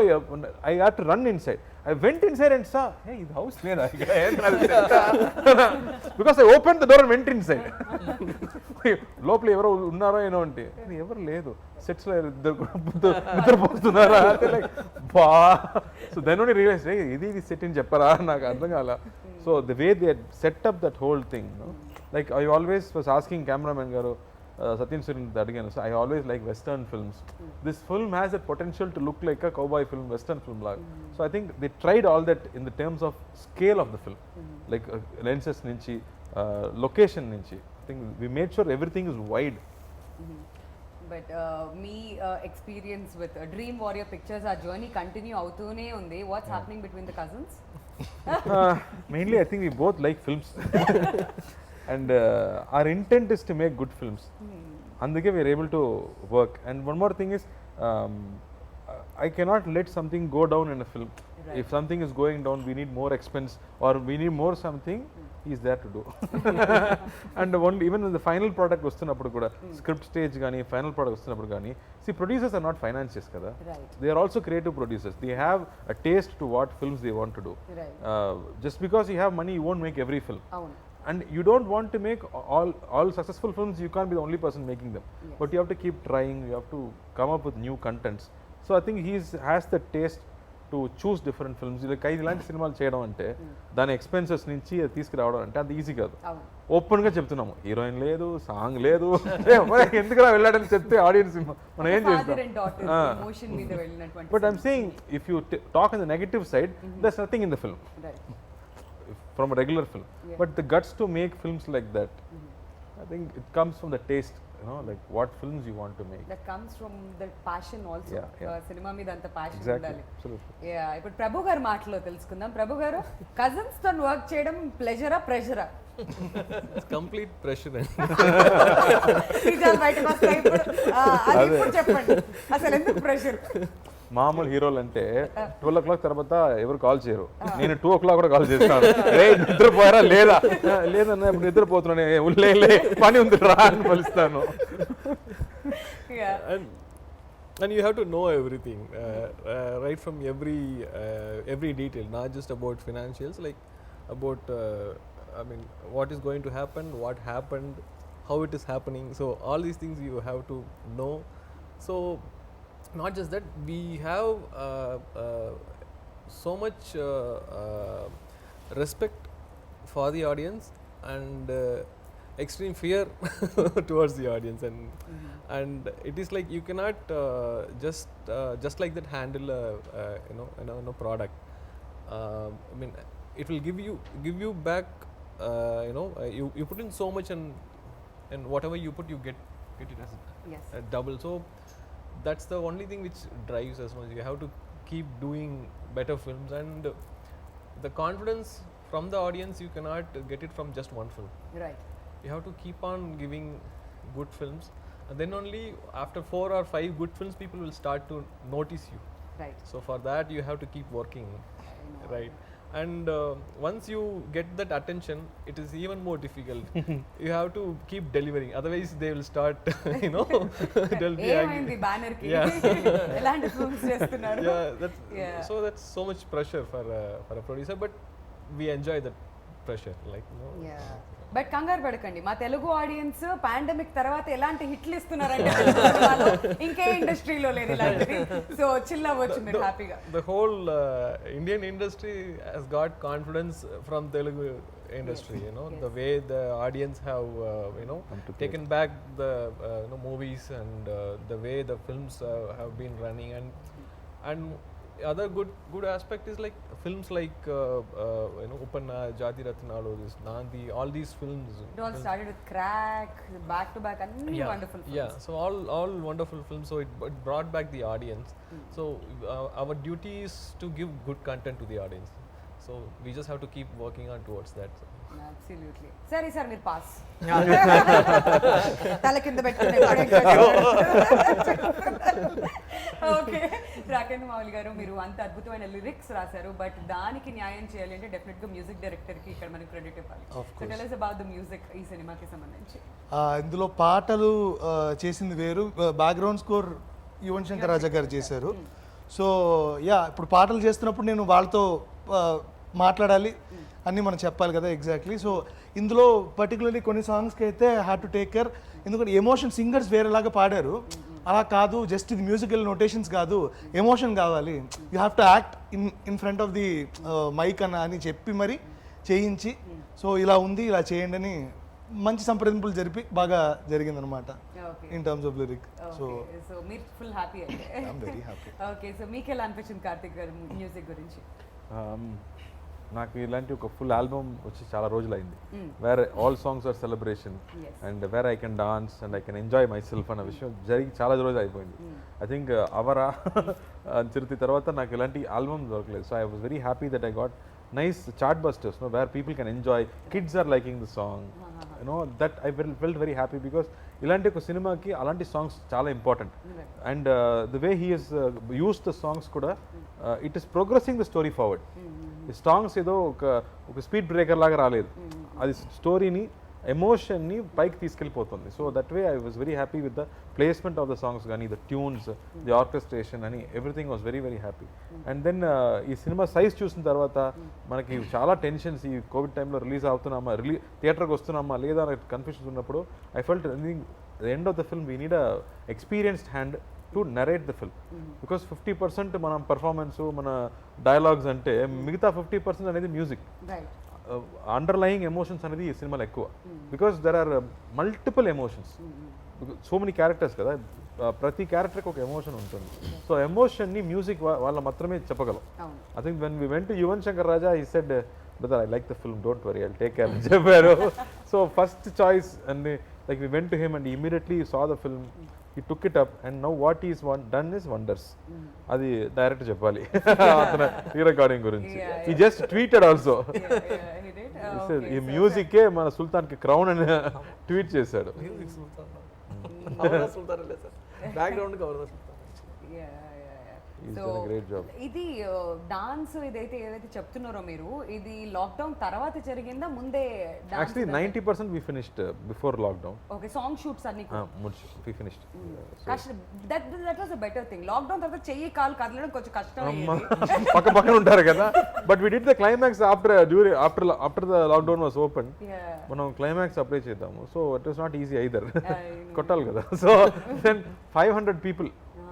Speaker 2: I had to run inside. I went inside and saw, hey, the house leda. Because I opened the door and went inside. లోపల ఎవరో ఉన్నారో ఏనో అంటే ఎవరు లేదు, sets లో నిద్రపోతున్నారా అంటే like బా. So then only realize ఇది సెట్ అని చెప్పరా, నాకు అర్థం కాల. So the way they set up that whole thing, like I always was asking cameraman garu Satyam Sooryan అడిగాను. So I always like western films. This film has a potential to look like a cowboy film, western film లాగా. So I think they tried all that in the terms of scale of the film, like lenses నుంచి, location నుంచి. I think we made sure everything is wide.
Speaker 1: But me experience with Dream Warrior Pictures, our journey continue avutune undi. What's happening between the cousins?
Speaker 2: Mainly I think we both like films. And our intent is to make good films. Andike we are able to work. And one more thing is, I cannot let something go down in a film.
Speaker 1: Right.
Speaker 2: If something is going down, we need more expense or we need more something, he is there to do. And even when the final product వస్తున్నప్పుడు కూడా, script stage కానీ final product వస్తున్నప్పుడు కానీ, see, producers are not financiers kada.
Speaker 1: Right.
Speaker 2: They are also creative producers. They have a taste to what films they want to do.
Speaker 1: Right.
Speaker 2: Just because you have money, you won't make every film.
Speaker 1: Avunu.
Speaker 2: And you don't want to make all successful films. You can't be the only person making them.
Speaker 1: Yes.
Speaker 2: But you have to keep trying. You have to come up with new contents. So I think he has the taste to choose different films. Like ఇలాంటి సినిమాలు చేయడం అంటే దాని expenses నుంచి అది తీసుకురావడం అంటే అంత ఈజీ కాదు.
Speaker 1: Avunu.
Speaker 2: ఓపెన్ గా చెప్తున్నాము, హీరోయిన్ లేదు, సాంగ్ లేదు, ఎందుకు వెళ్ళాడని చెప్తే ఆడియన్స్ మనం ఏం
Speaker 1: Father and daughter
Speaker 2: చేస్తాం.
Speaker 1: emotion మీద వెళ్ళినటువంటి.
Speaker 2: But I'm saying, if you talk on the negative side, there's nothing in the film
Speaker 1: Right.
Speaker 2: from a regular film.
Speaker 1: Yeah.
Speaker 2: But the guts to make films like that, I think it comes from the taste, like what films you want to make.
Speaker 1: That comes from the passion also.
Speaker 2: Yeah.
Speaker 1: Cinema మీద అంత passion
Speaker 2: Exactly,
Speaker 1: ఉండాలి.
Speaker 2: absolutely.
Speaker 1: Yeah, ఇప్పుడు ప్రభు గారి మాటలో తెలుసుకుందాం. ప్రభు గారు, cousins తో work చేయడం ప్లెజరా ప్రెషరా?
Speaker 6: It's complete pressure.
Speaker 1: నిజాలు బయటకు వస్తాయి ఇప్పుడు. అది ఇప్పుడు చెప్పండి, అసలు ఎందుకు ప్రెషర్?
Speaker 2: మామూలు హీరోలు అంటే 12 o'clock తర్వాత ఎవరు కాల్ చేయరు. నేను 2 o'clock కూడా కాల్ చేస్తాను. రే నిద్రపోయారా లేదా, లేదన్నా ఇప్పుడు నిద్రపోతున్నాను, లే పని ఉంది రా అని పిలుస్తాను.
Speaker 6: And you have to know everything, right from every detail, not just about financials, like about I mean, what is going to happen, what happened, how it is happening. So all these things you have to know. So not just that, we have so much respect for the audience and extreme fear towards the audience, and it is like you cannot just like that handle a product. I mean, it will give you back. You put in so much, and whatever you put, you get it as
Speaker 1: Yes.
Speaker 6: double. So that's the only thing which drives us much. You have to keep doing better films, and the confidence from the audience you cannot get it from just one film.
Speaker 1: Right.
Speaker 6: You have to keep on giving good films, and then only after 4 or 5 good films people will start to notice you.
Speaker 1: Right.
Speaker 6: So for that you have to keep working, right? And once you get that attention, it is even more difficult. You have to keep delivering, otherwise they will start they'll be
Speaker 1: ఏమైంది banner కి?
Speaker 6: Yeah.
Speaker 1: ఎలాంటి films చేస్తున్నారు? Yeah.
Speaker 6: So that's so much pressure for a producer, but we enjoy that pressure, like
Speaker 1: but కంగారు పడకండి, మా Telugu audience pandemic తర్వాత ఎలాంటి హిట్లు ఇస్తున్నారంటే తెలుగు సినిమాలో ఇంకే ఇండస్ట్రీలో లేదు ఇలాంటిది. సో చిల్ అవ్వచ్చు మీరు హ్యాపీగా.
Speaker 6: The whole Indian industry has got confidence from Telugu industry. The way the audience have taken back the movies, and the way the films have been running, and other good aspect is like films like Upanna, Jati Ratnalu, this Nandi, all these films.
Speaker 1: It all started with Crack, back to back, and wonderful films.
Speaker 6: Yeah, so all wonderful films. So it brought back the audience. So our duty is to give good content to the audience. So we just have to keep working on towards that.
Speaker 1: Absolutely. సరే sir మీరు pass
Speaker 3: Yeah.
Speaker 1: తల కింద పెట్టుకుని okay. Rakendra Mouli గారు, మీరు అంత అద్భుతమైన lyrics రాశారు, బట్ దానికి న్యాయం చేయాలి అంటే డెఫినెట్ గా మ్యూజిక్ డైరెక్టర్ కి ఇక్కడ మనకి క్రెడిట్ ఇవ్వాలి. So tell us about the music ఈ సినిమాకి సంబంధించి.
Speaker 4: ఇందులో పాటలు చేసింది వేరు, బ్యాక్గ్రౌండ్ స్కోర్ యువన్ శంకర్ రాజా గారు చేశారు. సో యా, ఇప్పుడు పాటలు చేస్తున్నప్పుడు నేను వాళ్ళతో మాట్లాడాలి అన్నీ మనం చెప్పాలి కదా, ఎగ్జాక్ట్లీ. సో ఇందులో పర్టికులర్లీ కొన్ని సాంగ్స్కి అయితే హ్యాడ్ టు టేక్ కేర్, ఎందుకంటే ఎమోషన్ సింగర్స్ వేరేలాగా పాడారు, అలా కాదు, జస్ట్ ఇది మ్యూజికల్ నోటేషన్స్ కాదు, ఎమోషన్ కావాలి, you have to act in front of the mic అని చెప్పి మరి చేయించి, సో ఇలా ఉంది, ఇలా చేయండి అని మంచి సంప్రదింపులు జరిపి బాగా జరిగిందనమాట in terms of lyric. So
Speaker 1: so మీరు ఫుల్ హ్యాపీ అయితే.
Speaker 4: I'm very happy.
Speaker 1: Okay, so మీకు ఎలా అనిపించింది కార్తిక్ గారు మ్యూజిక్ గురించి?
Speaker 2: నాకు ఇలాంటి ఒక ఫుల్ ఆల్బమ్ వచ్చి చాలా రోజులు అయింది, where all songs are celebration and where I can dance and I can enjoy myself అన్న విషయం జరిగి చాలా రోజులు అయిపోయింది. ఐ థింక్ అవరా చిరుతి తర్వాత నాకు ఇలాంటి ఆల్బమ్ దొరకలేదు. So I was very happy that I got nice chart busters, where people can enjoy, kids are liking the song, that I felt very happy, because ilanti oka cinema ki alanti songs chaala important, and the way he has used the songs kuda, it is progressing the story forward. The songs edo oka speed breaker laga raaledu, adi story ni emotion ని పైకి తీసుకెళ్ళిపోతుంది. So that way I was very happy with the placement of the songs కానీ, the tunes, the orchestration అని everything was very very happy. And then ఈ సినిమా size చూసిన తర్వాత మనకి చాలా టెన్షన్స్, ఈ కోవిడ్ టైంలో రిలీజ్ అవుతున్నామా, థియేటర్కి వస్తున్నామా లేదా అనే కన్ఫ్యూజన్స్ ఉన్నప్పుడు I felt the end of the film we need a experienced hand to narrate the film, because 50% మనం పర్ఫార్మెన్స్, మన డైలాగ్స్ అంటే మిగతా 50% అనేది మ్యూజిక్. అండర్లయింగ్ ఎమోషన్స్ అనేది ఈ సినిమాలో ఎక్కువ, because there are multiple emotions, so many characters కదా, ప్రతి క్యారెక్టర్కి ఒక ఎమోషన్ ఉంటుంది. సో ఎమోషన్ని మ్యూజిక్ వాళ్ళ మాత్రమే చెప్పగలం. I think when we went to Yuvan Shankar Raja, he said, brother I like the film, don't worry, I'll take care అని చెప్పారు. So first choice and like we went to him and immediately saw the film, he took it up and now what he's done is wonders. అది direct చెప్పాలి అతను ఈ recording గురించి. he just tweeted also, ఈ మ్యూజికే మన సుల్తాన్ కి crown అని tweet చేశాడు.
Speaker 3: మ్యూజిక్ సుల్తాన్, అవరా సుల్తాన్ లేదు సార్, బ్యాక్గ్రౌండ్ కి అవరా సుల్తాన్.
Speaker 2: He's done a great job.
Speaker 1: ఇది డాన్స్ ఏదైతే చెప్తున్నారో మీరు, ఇది లాక్డౌన్ తర్వాత జరిగిందా ముందే?
Speaker 2: Actually 90% we finished before lockdown.
Speaker 1: Okay, song shoots అన్ని
Speaker 2: we finished.
Speaker 1: That was a better thing. Lockdown తర్వాత చెయ్యి కాలు కదలడం కొంచెం కష్టం,
Speaker 2: పక్క పక్కన ఉంటారు కదా, but we did the climax after the lockdown was open. మనం క్లైమాక్స్ అప్లై చేద్దాము, so it was not easy either, కొట్టాలి కదా. సో దెన్ 500 people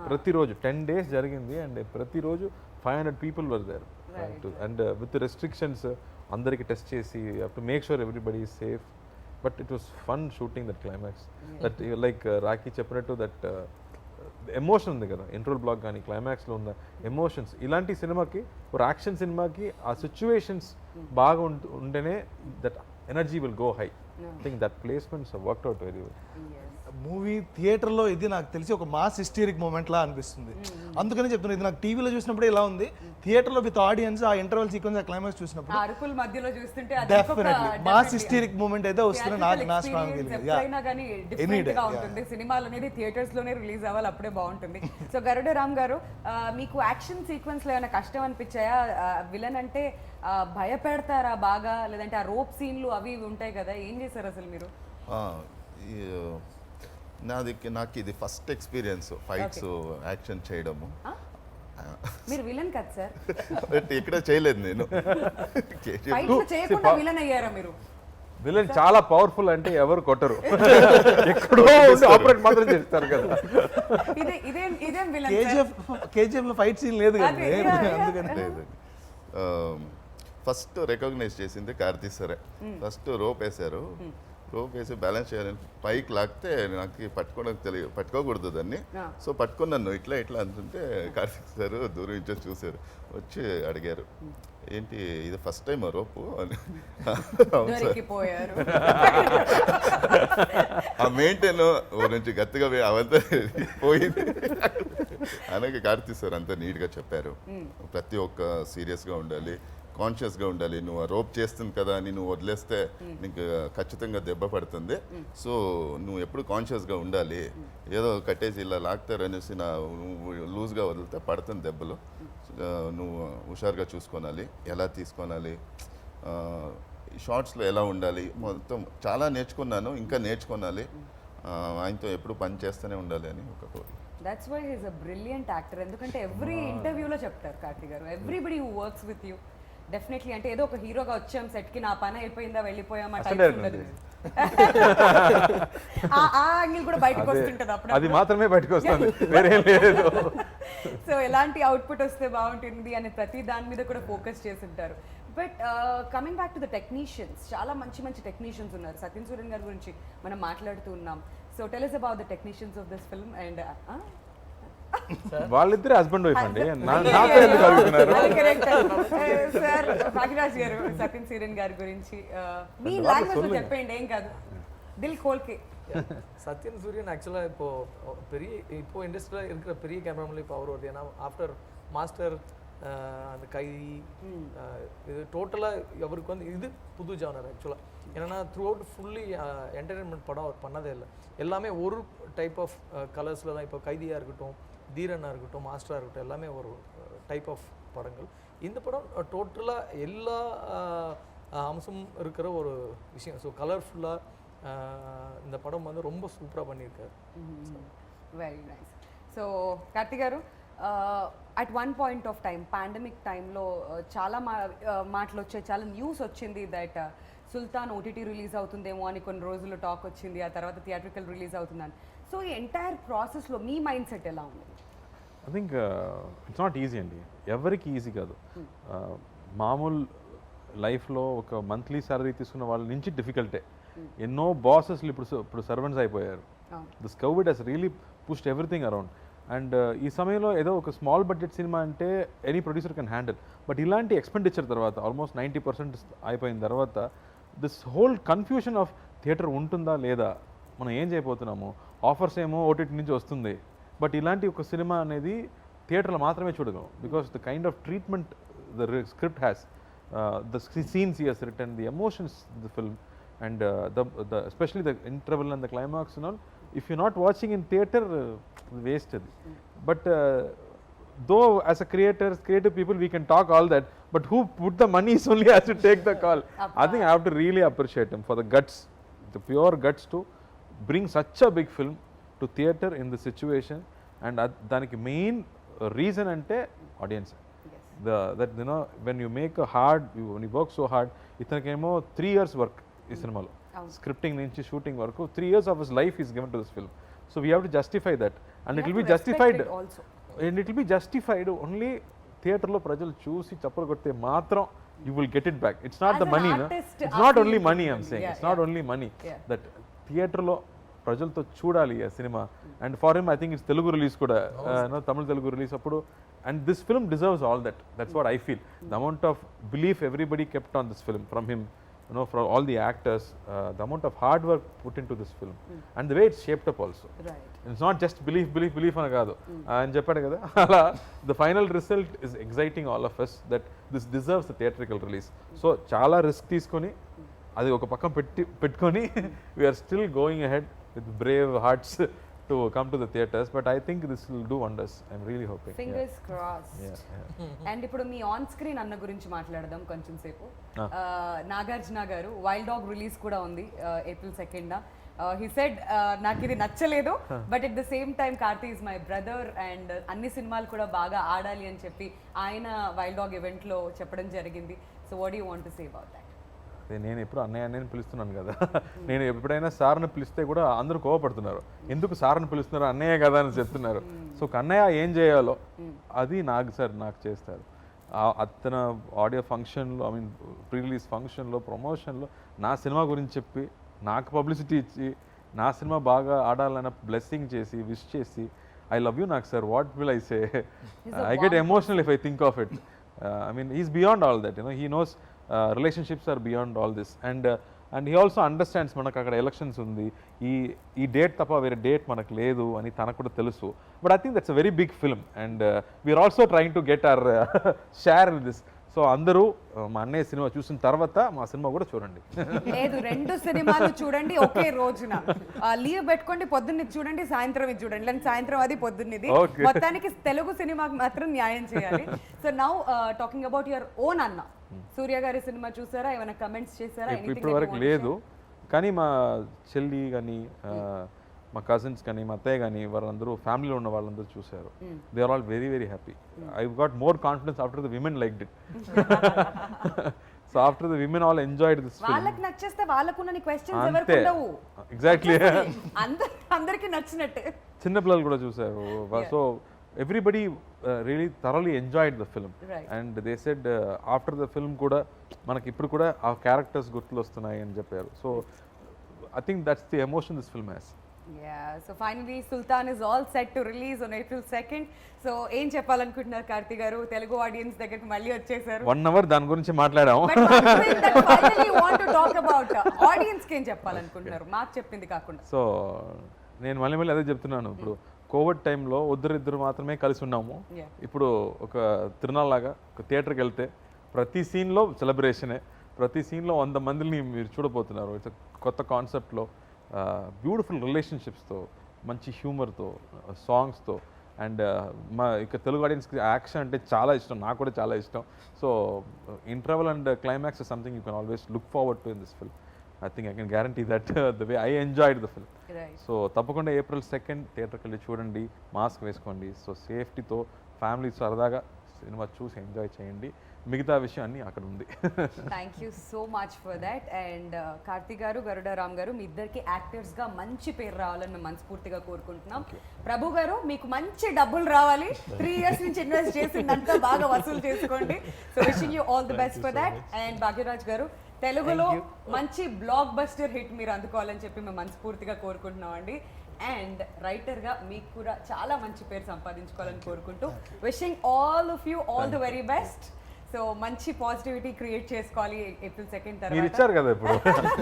Speaker 2: ప్రతిరోజు 10 days జరిగింది, అండ్ ప్రతిరోజు 500 people were there, and with restrictions అందరికి టెస్ట్ చేసి to make sure everybody is safe. But it was fun shooting that climax, that like Rakhi చెప్పినట్టు that emotion ఉంది కదా, ఇంట్రోల్ బ్లాక్ కానీ క్లైమాక్స్లో ఉన్న ఎమోషన్స్, ఇలాంటి సినిమాకి, ఒక యాక్షన్ సినిమాకి ఆ సిచ్యువేషన్స్ బాగా ఉంటేనే that energy will go high. I think that placements worked out very well.
Speaker 4: Movie థియేటర్లో ఇది నాకు తెలిసి ఒక మాస్ హిస్టరిక్ మూమెంట్ లా అనిపిస్తుంది. అందుకని చెప్తున్నాను, ఇది నాకు టీవీలో చూసినప్పుడు ఇలా ఉంది, థియేటర్లో విత్ ఆడియన్స్ ఆ ఇంటర్వల్ సీక్వెన్స్, ఆ క్లైమాక్స్ చూసినప్పుడు
Speaker 1: అరుపుల మధ్యలో చూస్తుంటే
Speaker 4: డెఫినెట్లీ మాస్ హిస్టరిక్ మూమెంట్ అయితే వస్తుంది. నా స్ట్రాంగ్
Speaker 1: ఎప్పుడైనా కానీ డిఫరెంట్ గా ఉంటుంది. సినిమాలు అనేది థియేటర్స్ లోనే రిలీజ్ అవ్వాలి, అప్పుడే బాగుంటుంది. సో గరుడ రామ్ గారు, మీకు యాక్షన్ సీక్వెన్స్ లో ఏమైనా కష్టం అనిపించాయా? విలన్ అంటే భయపెడతారా బాగా, లేదంటే ఆ రోప్ సీన్లు అవి ఉంటాయి కదా, ఏం చేశారు అసలు మీరు?
Speaker 5: నాకు ఇది ఫస్ట్ ఎక్స్పీరియన్స్ ఫైట్స్ యాక్షన్ చేయడము.
Speaker 1: మీరు విలన్ కదా సార్?
Speaker 5: ఇక్కడ చేయలేదు నేను.
Speaker 1: చేయకుండా విలన్ అయ్యారా మీరు?
Speaker 2: విలన్ చాలా పవర్ఫుల్ అంటే ఎవరు కొట్టరు, ఎక్కడో ఆపరేట్ మాత్రం చేస్తారు కదా.
Speaker 1: ఇదేం విలన్?
Speaker 4: కేజీఎఫ్ లో ఫైట్ సీన్ లేదు కదా, అందుకని
Speaker 5: లేదు. ఫస్ట్ రికగ్నైజ్ చేసింది కార్తీ సరే, ఫస్ట్ రోప్ వేశారు, రోప్ వేసి బ్యాలెన్స్ చేయాలని పైకి లాగితే నాకు పట్టుకోవడానికి తెలియదు, పట్టుకోకూడదు దాన్ని.
Speaker 1: Ah.
Speaker 5: సో పట్టుకున్నాను ఇట్లా ఇట్లా అంటుంటే కార్తీక్ సార్ దూరం నుంచి చూశారు, వచ్చి అడిగారు ఏంటి ఇది ఫస్ట్ టైం రోపు అని. అవును సార్.
Speaker 1: దొరికిపోయారు.
Speaker 5: ఆ మెయింటైన్ ఓ నుంచి గట్టిగా అవంతా పోయింది అలాగే కార్తీక్ సార్ అంతా నీట్గా చెప్పారు. ప్రతి ఒక్క సీరియస్గా ఉండాలి, కాన్షియస్గా ఉండాలి. నువ్వు ఆ రోప్ చేస్తుంది కదా అని నువ్వు వదిలేస్తే నీకు ఖచ్చితంగా దెబ్బ పడుతుంది. సో నువ్వు ఎప్పుడు కాన్షియస్గా ఉండాలి. ఏదో కట్టేసి ఇలా లాగుతారనేసి నువ్వు లూజ్గా వదిలితే పడుతుంది దెబ్బలు. నువ్వు హుషారుగా చూసుకోనాలి, ఎలా తీసుకోనాలి, షార్ట్స్లో ఎలా ఉండాలి, మొత్తం చాలా నేర్చుకున్నాను, ఇంకా నేర్చుకోనాలి. ఆయనతో ఎప్పుడు పని చేస్తూనే ఉండాలి అని ఒక కోరిక.
Speaker 1: That's why he's a brilliant actor. ఎందుకంటే ఎవ్రీ ఇంటర్వ్యూలో చెప్తారు Karthik garu, everybody who works with you definitely అంటే ఏదో ఒక హీరోగా వచ్చాం సెట్కి, నా పని అయిపోయిందా వెళ్ళిపోయామా టైప్ ఉండదు. ఆ యాంగిల్ కూడా బయటకు వస్తుంటుంది అప్పుడు.
Speaker 2: అది మాత్రమే బయటకు వస్తుంది, వేరేం లేదు.
Speaker 1: సో ఎలాంటి అవుట్పుట్ వస్తే బాగుంటుంది అని ప్రతి దాని మీద కూడా ఫోకస్ చేస్తుంటారు. But coming back to the technicians, చాలా మంచి మంచి టెక్నీషియన్స్ ఉన్నారు. సత్యన్ సూర్యన్ గారి గురించి మనం మాట్లాడుతూ ఉన్నాం. So tell us about the technicians of this film and
Speaker 2: వాళ్ళిద్దరే హస్బెండ్ వైఫ్ అండి, నాతో ఎందుకు అడుగుతున్నారు?
Speaker 1: సార్ భాగ్యరాజ్ గారు సత్యన్ సూర్యన్ గారి గురించి మీ లాంగ్వేజ్ లో చెప్పండి, ఏం కాదు, దిల్ కోల్కే.
Speaker 3: சத்யன் சூரியன் ஆக்சுவலாக இப்போ இண்டஸ்ட்ரியில் இருக்கிற பெரிய கேமராமேன் இப்போ அவர் வருது. ஏன்னா ஆஃப்டர் மாஸ்டர் அந்த கைதி இது டோட்டலாக அவருக்கு வந்து இது புது ஜானர் ஆக்சுவலாக. என்னென்னா த்ரூ அவுட் ஃபுல்லி என்டர்டெயின்மெண்ட் படம் அவர் பண்ணதே இல்லை. எல்லாமே ஒரு டைப் ஆஃப் கலர்ஸில் தான். இப்போ கைதியாக இருக்கட்டும், தீரனாக இருக்கட்டும், மாஸ்டராக இருக்கட்டும், எல்லாமே ஒரு டைப் ஆஃப் படங்கள். இந்த படம் டோட்டலாக எல்லா அம்சமும் இருக்கிற ஒரு விஷயம். ஸோ கலர்ஃபுல்லாக இந்த படம் வந்து ரொம்ப சூப்பராக பண்ணியிருக்காரு.
Speaker 1: Very nice. సో కార్తిక్ గారు, at one point of time pandemic టైంలో చాలా మాటలు వచ్చాయి, చాలా న్యూస్ వచ్చింది దట్ సుల్తాన్ ఓటీటీ రిలీజ్ అవుతుందేమో అని కొన్ని రోజులు టాక్ వచ్చింది, ఆ తర్వాత థియేట్రికల్ రిలీజ్ అవుతుందని. సో ఈ ఎంటైర్ ప్రాసెస్లో మీ మైండ్ సెట్ ఎలా ఉంది?
Speaker 2: I think it's not easy అండి, ఎవరికి ఈజీ కాదు. మామూలు లైఫ్లో ఒక మంత్లీ శాలరీ తీసుకున్న వాళ్ళ నుంచి డిఫికల్టే. ఎన్నో బాసెస్లు ఇప్పుడు సర్వెంట్స్ అయిపోయారు. This covid has really pushed everything around. And ఈ సమయంలో ఏదో ఒక స్మాల్ బడ్జెట్ సినిమా అంటే any producer can handle. But ఇలాంటి ఎక్స్పెండిచర్ తర్వాత ఆల్మోస్ట్ 90% అయిపోయిన తర్వాత this whole confusion of theatre ఉంటుందా లేదా, మనం ఏం చేయబోతున్నాము, ఆఫర్స్ ఏమో ఓటీటీ నుంచి వస్తుంది, బట్ ఇలాంటి ఒక సినిమా అనేది థియేటర్లో మాత్రమే చూడగలం. Because the kind of treatment the script has, the scenes he has written, the emotions the film, and especially the interval and the climax and all, if you're not watching in theater, waste adi. But though as a creative people we can talk all that, but who put the money is only has to take the call. I think I have to really appreciate him for the guts, the pure guts to bring such a big film to theater in the situation. And daniki main reason ante audience. That you know, when you make a hard, when you work so hard, itanakemo 3 years work ఈ సినిమాలో, scripting నుంచి shooting వరకు 3 years of his life is given to this film. So we have to justify that, and it will be justified, and it will be justified only థియేటర్లో ప్రజలు చూసి చప్పలు కొడితే మాత్రం you will get it back. It's not
Speaker 1: As
Speaker 2: the
Speaker 1: an
Speaker 2: money, no?
Speaker 1: artist,
Speaker 2: It's not only money, I'm saying.
Speaker 1: Yeah,
Speaker 2: It's not only money. That థియేటర్లో ప్రజలతో చూడాలి ఆ cinema. And for him I think it's Telugu release కూడా, తమిళ Telugu release అప్పుడు. And this film deserves all that. That's what I feel. The amount of belief everybody kept on this film from him, you know, for all the actors, the amount of hard work put into this film, and the way it's shaped up also.
Speaker 1: Right.
Speaker 2: It's not just belief ana kaadu. And cheppadu kada, ala the final result is exciting all of us that this deserves the theatrical release. So chaala risk teeskoni adi oka pakkam pettukoni we are still going ahead with brave hearts to come to the theaters, but I think this will do wonders. I'm really hoping.
Speaker 1: Fingers crossed.
Speaker 2: Yeah.
Speaker 1: And ఇప్పుడు me on screen అన్న గురించి మాట్లాడదాం కొంచెం సేపు. నాగార్జున గారు wild dog release కూడా ఉంది April 2nd. He said నాకు ఇది నచ్చలేదు, but at the same time Karthi is my brother and అన్ని సినిమాలు కూడా బాగా ఆడాలి అని చెప్పి ఆయన వైల్డ్ డాగ్ ఈవెంట్లో చెప్పడం జరిగింది. So what do you want to say about that?
Speaker 2: నేను ఎప్పుడు అన్నయ్యని పిలుస్తున్నాను కదా, నేను ఎప్పుడైనా సార్ని పిలిస్తే కూడా అందరూ కోవపడుతున్నారు, ఎందుకు సార్ని పిలుస్తున్నారు, అన్నయ్య కదా అని చెప్తున్నారు. సో అన్నయ్య ఏం చేయాలో అది నాకు చేస్తారు. అతను ఆడియో ఫంక్షన్లో, ఐ మీన్ ప్రీ రిలీజ్ ఫంక్షన్లో, ప్రమోషన్లో నా సినిమా గురించి చెప్పి నాకు పబ్లిసిటీ ఇచ్చి నా సినిమా బాగా ఆడాలన్న బ్లెస్సింగ్ చేసి విష్ చేసి ఐ లవ్ యూ నాకు sir what will I say I get emotional if I think of it I mean is beyond all that he knows relationships are beyond all this and he also understands మనకు అక్కడ elections ఉంది, ఈ date తప్ప వేరే date మనకు లేదు అని తనకు కూడా తెలుసు. But I think that's a very big film and we're also trying to get our share in this. So అందరూ మా అన్నయ్య సినిమా చూసిన తర్వాత మా సినిమా కూడా చూడండి.
Speaker 1: లేదు, 2 సినిమాలు చూడండి ఒకే రోజున. లీవ్ పెట్టుకోండి, పొద్దున్న ఇది చూడండి, సాయంత్రం ఇది చూడండి, లేదా సాయంత్రం అది పొద్దున్నది.
Speaker 2: Okay.
Speaker 1: మొత్తానికి తెలుగు సినిమాకి మాత్రం న్యాయం చేయాలి. So now talking about your own అన్న, సూర్య గారి సినిమా చూసారా? ఏమైనా కమెంట్స్ చేశారా?
Speaker 2: ఇప్పటి వరకు లేదు, కానీ మా చెల్లి కానీ మా కజిన్స్ కానీ మా అత్తయ్య కానీ వాళ్ళందరూ ఫ్యామిలీలో ఉన్న వాళ్ళందరూ చూశారు. They are all very very happy. I got more confidence after the women liked it. So after the women all enjoyed this film.
Speaker 1: వాళ్ళకి నచ్చేస్తే వాళ్ళకున్న క్వశ్చన్స్ ఎవరికి
Speaker 2: అంతే
Speaker 1: ఉండవు.
Speaker 2: ఎగ్జాక్ట్లీ.
Speaker 1: అందరికి నచ్చినట్టే.
Speaker 2: చిన్నపిల్లలు కూడా చూశారు. So everybody really thoroughly enjoyed the film.
Speaker 1: Right.
Speaker 2: And they said after the film కూడా మనకి ఇప్పుడు కూడా ఆ క్యారెక్టర్స్ గుర్తులు వస్తున్నాయి అని చెప్పారు. So I think that's the emotion this film has.
Speaker 1: Yeah, so finally Sultan is all set to release on April 2nd. So ఏం చెప్పాలనుకుంటున్నారు కార్తీ గారు? తెలుగు ఆడియన్స్ దగ్గరికి మళ్ళీ వచ్చేసారు.
Speaker 2: 1 hour దాని గురించి మాట్లాడాము.
Speaker 1: But one thing that finally you want to talk about, audience కి ఏం చెప్పాలనుకుంటున్నారు మాకు చెప్పింది కాకుండా?
Speaker 2: సో నేను మళ్ళీ అదే చెప్తున్నాను. ఇప్పుడు కోవిడ్ టైంలో ఇద్దరు మాత్రమే కలిసి ఉన్నాము.
Speaker 1: Yeah.
Speaker 2: ఇప్పుడు ఒక తిరునాళ్ళలాగా ఒక థియేటర్కి వెళ్తే ప్రతి సీన్లో సెలబ్రేషనే, ప్రతి సీన్లో 100 మందిని మీరు చూడబోతున్నారు. ఇట్స్ కొత్త కాన్సెప్ట్లో బ్యూటిఫుల్ రిలేషన్షిప్స్తో, మంచి హ్యూమర్తో, సాంగ్స్తో. అండ్ మా ఇక తెలుగు ఆడియన్స్కి యాక్షన్ అంటే చాలా ఇష్టం, నాకు కూడా చాలా ఇష్టం. So interval and climax is something you can always look forward to in this film. I think I can guarantee that the way I enjoyed the film.
Speaker 1: Right.
Speaker 2: So తప్పకుండా April 2nd థియేటర్కి వెళ్ళి చూడండి, mask వేసుకోండి. So సేఫ్టీతో family సరదాగా cinema చూసి enjoy చేయండి. మిగతా విషయం అన్నీ అక్కడ ఉంది.
Speaker 1: Thank you so much for that. And Karthik గారు, గరుడ రామ్ గారు, మీ ఇద్దరికి యాక్టర్స్గా మంచి పేరు రావాలని మేము మనస్ఫూర్తిగా కోరుకుంటున్నాం. ప్రభు గారు, మీకు మంచి డబ్బులు రావాలి. 3 years నుంచి ఇన్వెస్ట్ చేసిందంతా బాగా వసూలు చేసుకోండి. So wishing you all the best for that. And Bhagyaraj గారు, తెలుగులో మంచి బ్లాక్ బస్టర్ హిట్ మీరు అందుకోవాలని చెప్పి మేము మనస్ఫూర్తిగా కోరుకుంటున్నాం అండి. అండ్ రైటర్గా మీకు కూడా చాలా మంచి పేరు సంపాదించుకోవాలని కోరుకుంటూ wishing all of you all the very best. So మంచి పాజిటివిటీ క్రియేట్ చేసుకోవాలి April 2nd
Speaker 2: మీరు
Speaker 1: తర్వాత.
Speaker 2: ఇచ్చారు కదా ఇప్పుడు,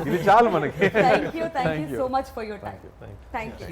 Speaker 2: ఇది చాలు మనకి.
Speaker 1: Thank you so much for your time. Thank you.